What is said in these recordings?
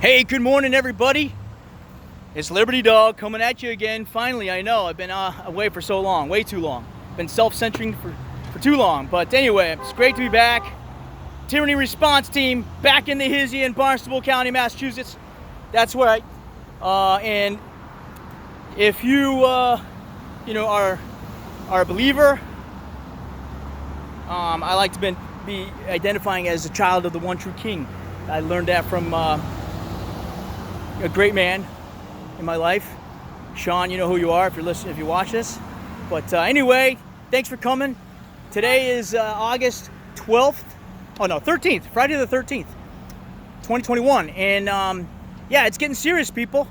Hey, good morning, everybody. It's Liberty Dog coming at you again. Finally, I know I've been away for so long, way too long. Been self-centering for too long. But anyway, it's great to be back. Tyranny Response Team back in the hizzy in Barnstable County, Massachusetts. That's right. And if you, are a believer, I like to be identifying as a child of the one true King. I learned that from a great man in my life. Sean, you know who you are if you watch this. But anyway, thanks for coming. Today is August 12th. Oh no, 13th. Friday the 13th, 2021. And yeah, it's getting serious, people.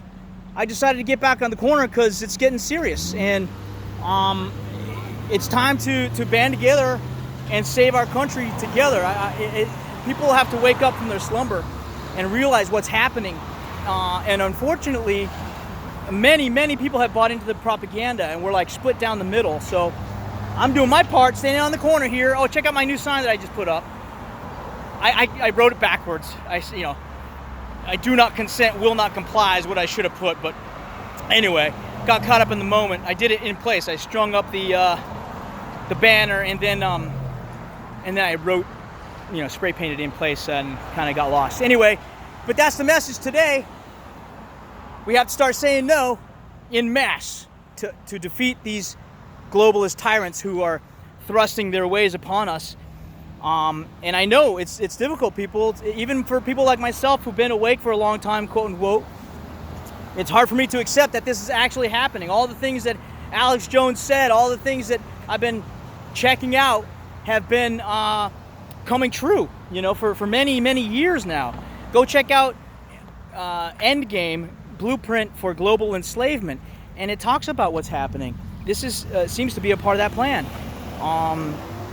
I decided to get back on the corner because it's getting serious. And it's time to band together and save our country together. People have to wake up from their slumber and realize what's happening. And unfortunately, many people have bought into the propaganda, and we're like split down the middle. So I'm doing my part, standing on the corner here. Oh, check out my new sign that I just put up. I wrote it backwards. I do not consent, will not comply is what I should have put. But anyway, got caught up in the moment. I did it in place. I strung up the banner, and then I wrote, spray painted in place and kind of got lost. Anyway, but that's the message today. We have to start saying no en masse to defeat these globalist tyrants who are thrusting their ways upon us. And I know it's difficult, people. Even for people like myself who've been awake for a long time, quote unquote, it's hard for me to accept that this is actually happening. All the things that Alex Jones said, all the things that I've been checking out have been coming true, for many years now. Go check out Endgame, Blueprint for Global Enslavement, and it talks about what's happening. This is seems to be a part of that plan.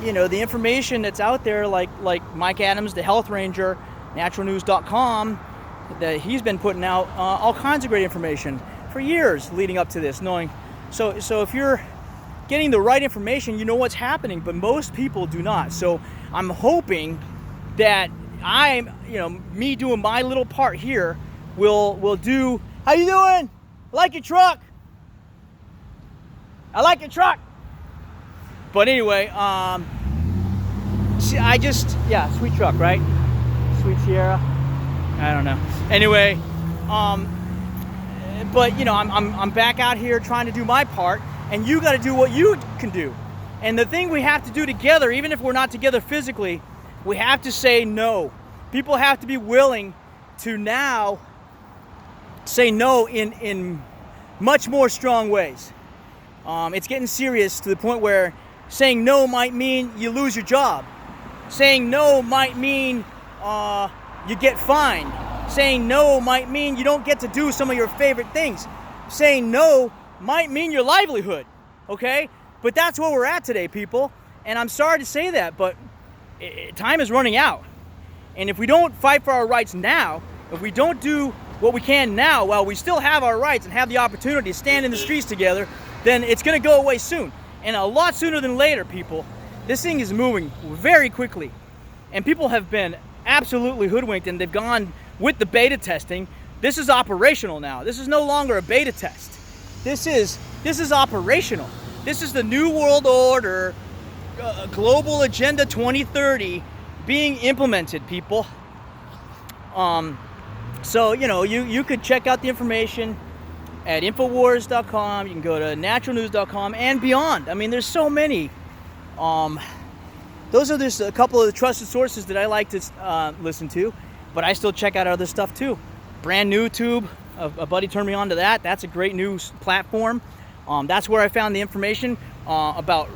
The information that's out there, like Mike Adams, the health ranger, naturalnews.com, that he's been putting out all kinds of great information for years leading up to this. So if you're getting the right information, you know what's happening, but most people do not. So I'm hoping that me doing my little part here will do. How you doing? I like your truck. I like your truck. But anyway, sweet truck, right? Sweet Sierra. I don't know. Anyway, but I'm back out here trying to do my part, and you got to do what you can do. And the thing we have to do together, even if we're not together physically, we have to say no. People have to be willing to now say no in much more strong ways. It's getting serious to the point where saying no might mean you lose your job. Saying no might mean you get fined. Saying no might mean you don't get to do some of your favorite things. Saying no might mean your livelihood, okay? But that's where we're at today, people. And I'm sorry to say that, but time is running out. And if we don't fight for our rights now, if we don't do what we can now while we still have our rights and have the opportunity to stand in the streets together, then it's going to go away soon. And a lot sooner than later, people. This thing is moving very quickly. And people have been absolutely hoodwinked, and they've gone with the beta testing. This is operational now. This is no longer a beta test. This is operational. This is the New World Order, Global Agenda 2030 being implemented, people. So you could check out the information at Infowars.com. You can go to naturalnews.com and beyond. I mean, there's so many. Those are just a couple of the trusted sources that I like to listen to, but I still check out other stuff too. Brand new Tube, a buddy turned me on to that. That's a great news platform. That's where I found the information about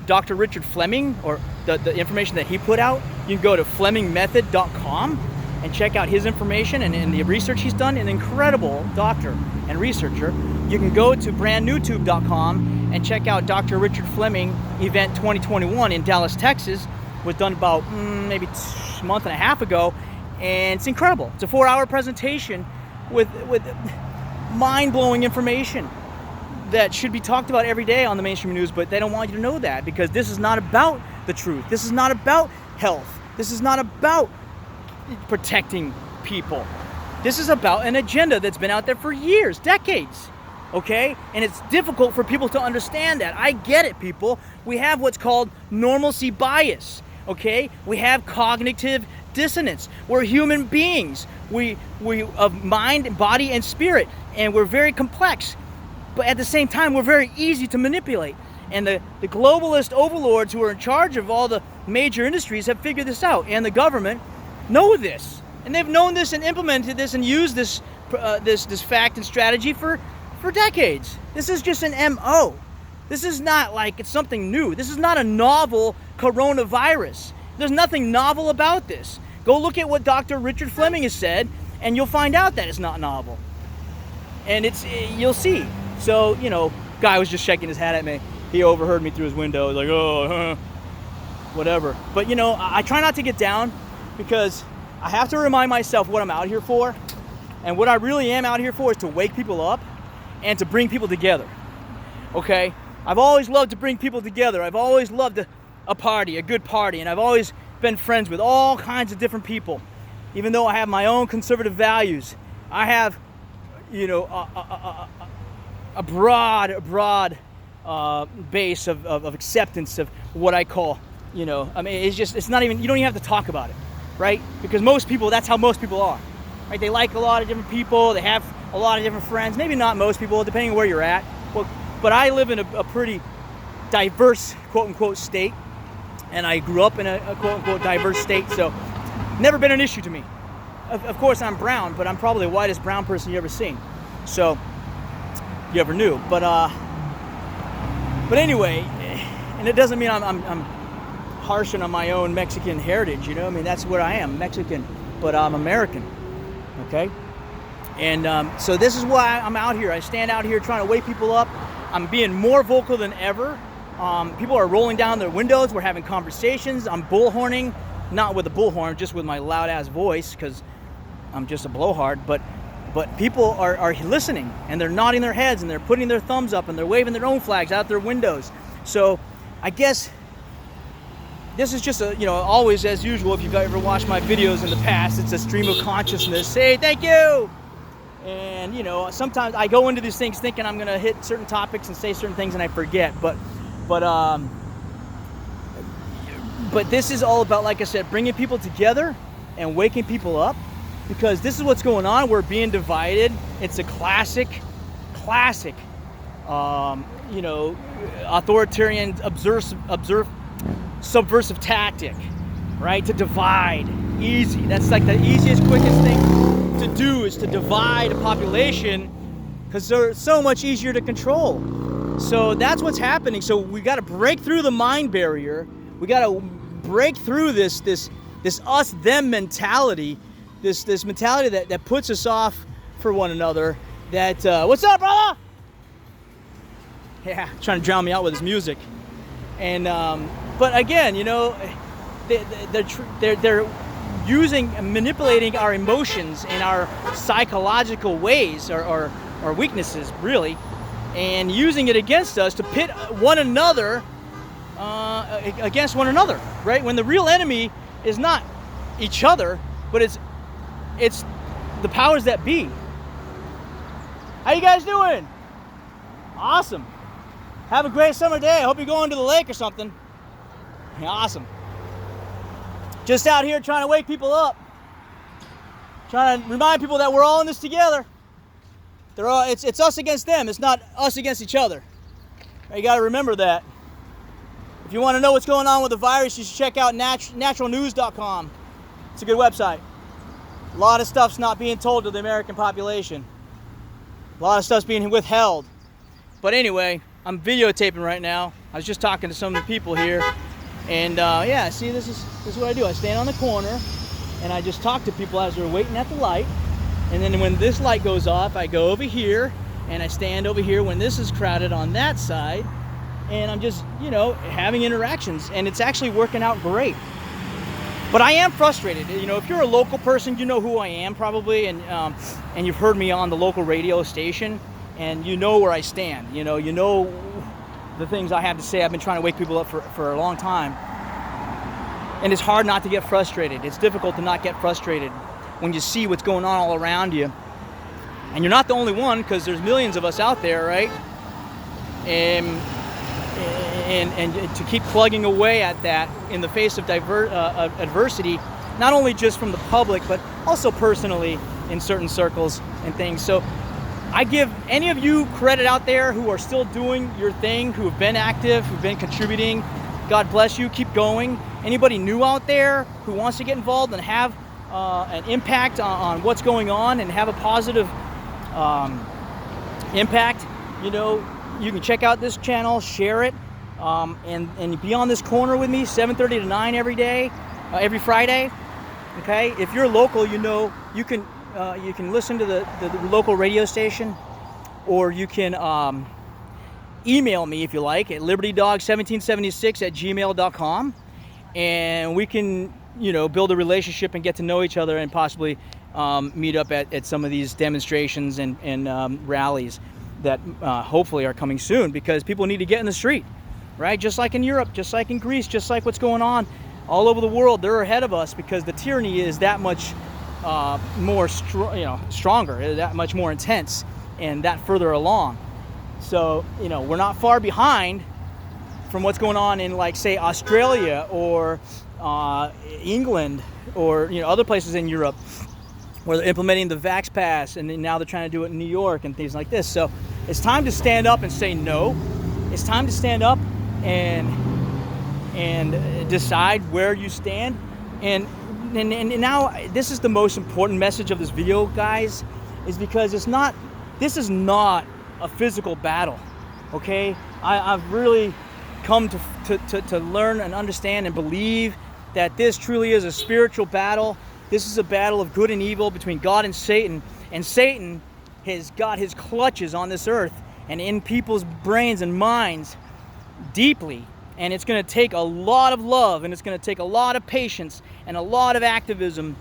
Dr. Richard Fleming, or the information that he put out. You can go to FlemingMethod.com and check out his information and the research he's done. An incredible doctor and researcher. You can go to brandnewtube.com and check out Dr. Richard Fleming event 2021 in Dallas, Texas. Was done about maybe a month and a half ago, and it's incredible. It's a 4-hour presentation with mind-blowing information that should be talked about every day on the mainstream news, but they don't want you to know that, because this is not about the truth. This is not about health. This is not about protecting people. This is about an agenda that's been out there for years, decades, okay? And it's difficult for people to understand that. I get it, people. We have what's called normalcy bias, okay? We have cognitive dissonance. We're human beings. We of mind, body, and spirit, and we're very complex. But at the same time, we're very easy to manipulate. And the globalist overlords who are in charge of all the major industries have figured this out. And the government know this. And they've known this and implemented this and used this this fact and strategy for decades. This is just an MO. This is not like it's something new. This is not a novel coronavirus. There's nothing novel about this. Go look at what Dr. Richard Fleming has said, and you'll find out that it's not novel. And you'll see. So, you know, guy was just shaking his hat at me. He overheard me through his window. Like, oh, whatever. But, you know, I try not to get down because I have to remind myself what I'm out here for. And what I really am out here for is to wake people up and to bring people together. Okay? I've always loved to bring people together. I've always loved a party, a good party. And I've always been friends with all kinds of different people. Even though I have my own conservative values, I have, you know, a broad base of acceptance of what I call, you know, I mean, it's not even, you don't even have to talk about it, right? Because most people, that's how most people are, right? They like a lot of different people, they have a lot of different friends, maybe not most people, depending on where you're at, but I live in a pretty diverse, quote-unquote, state, and I grew up in a quote-unquote diverse state, so never been an issue to me. Of course, I'm brown, but I'm probably the whitest brown person you ever seen, so you ever knew. But anyway, and it doesn't mean I'm harshing on my own Mexican heritage, you know. I mean, that's what I am, Mexican, but I'm American, okay? And so this is why I'm out here. I stand out here trying to wake people up. I'm being more vocal than ever. People are rolling down their windows. We're having conversations. I'm bullhorning, not with a bullhorn, just with my loud-ass voice, because I'm just a blowhard, but people are listening, and they're nodding their heads, and they're putting their thumbs up, and they're waving their own flags out their windows. So I guess this is just a, you know, always as usual, if you've ever watched my videos in the past, it's a stream of consciousness. Say thank you. And, you know, sometimes I go into these things thinking I'm going to hit certain topics and say certain things and I forget. But this is all about, like I said, bringing people together and waking people up. Because this is what's going on. We're being divided. It's a classic, you know, authoritarian, subversive tactic, right? To divide. Easy. That's like the easiest, quickest thing to do is to divide a population because they're so much easier to control. So that's what's happening. So we got to break through the mind barrier. We got to break through this us-them mentality. This mentality that puts us off for one another. That what's up, brother? Yeah, trying to drown me out with his music. And but again, you know, they're manipulating our emotions and our psychological ways or weaknesses, really, and using it against us to pit one another against one another, right? When the real enemy is not each other, but it's the powers that be. How you guys doing? Awesome. Have a great summer day. I hope you're going to the lake or something. Yeah, awesome. Just out here trying to wake people up. Trying to remind people that we're all in this together. It's us against them. It's not us against each other. You got to remember that. If you want to know what's going on with the virus, you should check out naturalnews.com. It's a good website. A lot of stuff's not being told to the American population. A lot of stuff's being withheld. But anyway, I'm videotaping right now. I was just talking to some of the people here. And yeah, see, this is what I do. I stand on the corner and I just talk to people as they're waiting at the light. And then when this light goes off, I go over here and I stand over here when this is crowded on that side. And I'm just, you know, having interactions. And it's actually working out great. But I am frustrated. You know, if you're a local person, you know who I am probably. And you've heard me on the local radio station. And you know where I stand. You know the things I have to say. I've been trying to wake people up for a long time. And it's hard not to get frustrated. It's difficult to not get frustrated when you see what's going on all around you. And you're not the only one, because there's millions of us out there, right? And to keep plugging away at that in the face of adversity, not only just from the public, but also personally in certain circles and things. So I give any of you credit out there who are still doing your thing, who have been active, who've been contributing. God bless you. Keep going. Anybody new out there who wants to get involved and have an impact on what's going on and have a positive impact, you know, you can check out this channel, share it, and be on this corner with me 7:30 to 9 every day, every Friday. Okay, if you're local, you know, you can listen to the local radio station, or you can email me if you like at libertydog1776@gmail.com, and we can, you know, build a relationship and get to know each other, and possibly meet up at some of these demonstrations and rallies that hopefully are coming soon, because people need to get in the street, right? Just like in Europe, just like in Greece, just like what's going on all over the world. They're ahead of us because the tyranny is that much more stronger, that much more intense, and that further along. So, you know, we're not far behind from what's going on in, like, say, Australia or England, or, you know, other places in Europe where they're implementing the Vax Pass, and now they're trying to do it in New York and things like this. So it's time to stand up and say no. It's time to stand up and decide where you stand. And now this is the most important message of this video, guys, is because this is not a physical battle, okay? I've really come to learn and understand and believe that this truly is a spiritual battle. This is a battle of good and evil between God and Satan Satan has got his clutches on this earth and in people's brains and minds deeply. And it's going to take a lot of love, and it's going to take a lot of patience and a lot of activism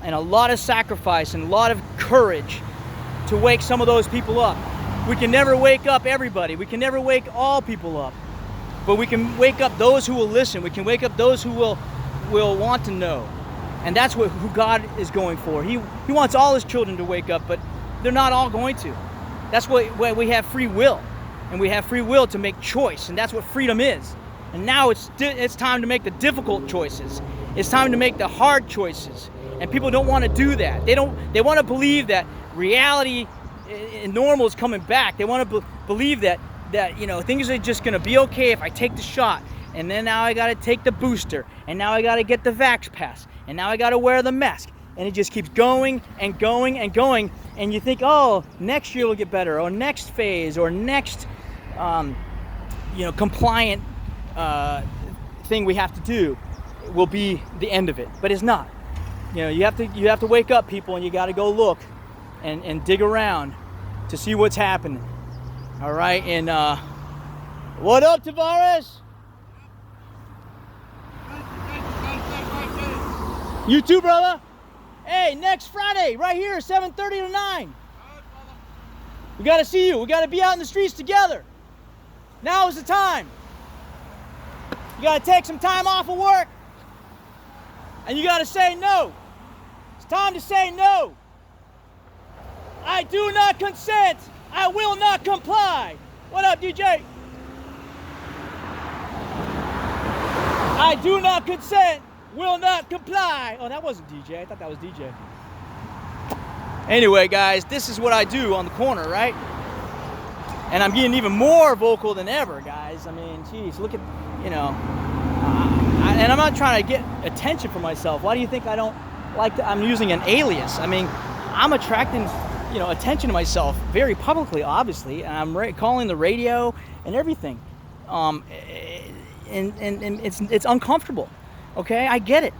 and a lot of sacrifice and a lot of courage to wake some of those people up. We can never wake up everybody. We can never wake all people up. But we can wake up those who will listen. We can wake up those who will want to know. And that's who God is going for. He wants all his children to wake up, but they're not all going to. That's why we have free will. And we have free will to make choice. And that's what freedom is. And now it's time to make the difficult choices. It's time to make the hard choices. And people don't want to do that. They want to believe that reality and normal is coming back. They want to believe that you know, things are just going to be okay if I take the shot. And then now I got to take the booster. And now I got to get the Vax Pass. And now I got to wear the mask. And it just keeps going and going and going. And you think, oh, next year will get better, or next phase, or next compliant thing we have to do will be the end of it. But it's not. You know, you have to wake up, people, and you got to go look and dig around to see what's happening. All right, and what up, Tavares? You too, brother. Hey, next Friday, right here, 7:30 to 9. We got to see you. We got to be out in the streets together. Now is the time. You got to take some time off of work, and you got to say no. It's time to say no. I do not consent. I will not comply. What up, DJ? I do not consent. Will not comply. Oh, that wasn't DJ. I thought that was DJ. Anyway, guys, this is what I do on the corner, right? And I'm getting even more vocal than ever, guys. I mean, geez, look at, you know. And I'm not trying to get attention for myself. Why do you think I don't like to? I'm using an alias. I mean, I'm attracting, you know, attention to myself very publicly, obviously. And I'm calling the radio and everything. And it's uncomfortable. Okay, I get it.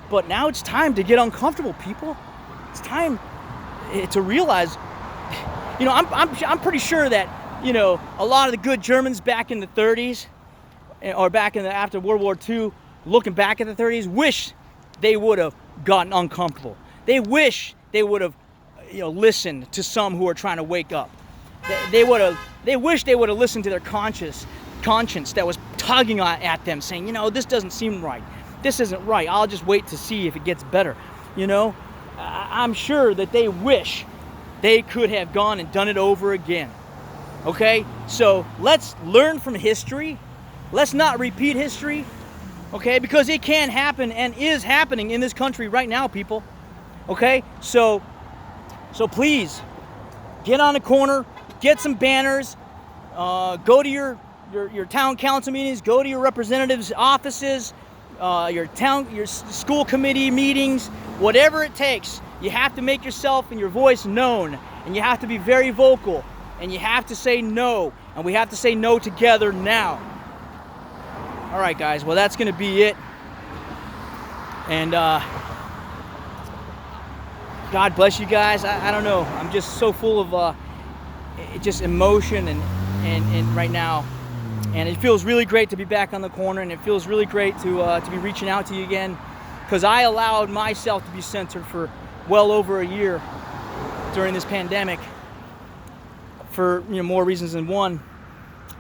But now it's time to get uncomfortable, people. It's time to realize, you know, I'm pretty sure that, you know, a lot of the good Germans back in the 30s, or back in after World War II, looking back at the 30s, wish they would have gotten uncomfortable. They wish they would have, you know, listened to some who are trying to wake up. They wish they would have listened to their conscience that was tugging at them, saying, you know, this doesn't seem right. This isn't right. I'll just wait to see if it gets better. You know, I'm sure that they wish they could have gone and done it over again. Okay? So let's learn from history. Let's not repeat history. Okay? Because it can happen and is happening in this country right now, people. Okay? So please, get on the corner, get some banners, go to your town council meetings, go to your representatives' offices, your school committee meetings, whatever it takes. You have to make yourself and your voice known, and you have to be very vocal, and you have to say no, and we have to say no together now. All right, guys, well, that's going to be it, and God bless you guys. I don't know, I'm just so full of just emotion and right now. And it feels really great to be back on the corner, and it feels really great to be reaching out to you again, because I allowed myself to be censored for well over a year during this pandemic for more reasons than one.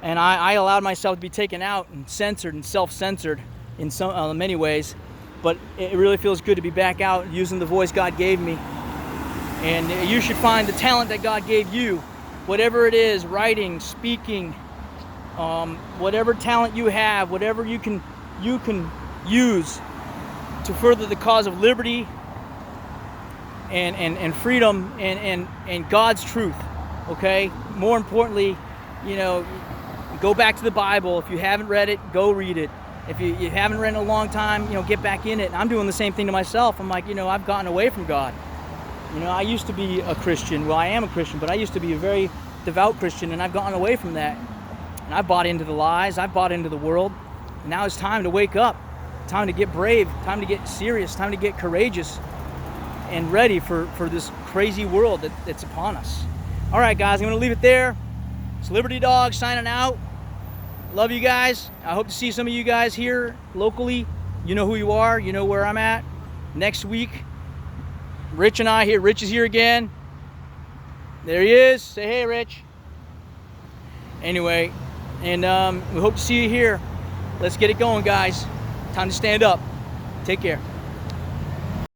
And I allowed myself to be taken out and censored and self-censored in many ways. But it really feels good to be back out using the voice God gave me. And you should find the talent that God gave you, whatever it is, writing, speaking, whatever talent you have, whatever you can use to further the cause of liberty and freedom and God's truth. Okay? More importantly, go back to the Bible. If you haven't read it, go read it. If you haven't read it in a long time, get back in it. And I'm doing the same thing to myself. I'm like, I've gotten away from God. I used to be a Christian. Well, I am a Christian, but I used to be a very devout Christian, and I've gotten away from that. And I bought into the lies. I bought into the world. And now it's time to wake up. Time to get brave. Time to get serious. Time to get courageous and ready for this crazy world that's upon us. All right, guys, I'm going to leave it there. It's Liberty Dog signing out. Love you guys. I hope to see some of you guys here locally. You know who you are. You know where I'm at. Next week, Rich and I here. Rich is here again. There he is. Say hey, Rich. Anyway, and we hope to see you here. Let's get it going, guys. Time to stand up. Take care.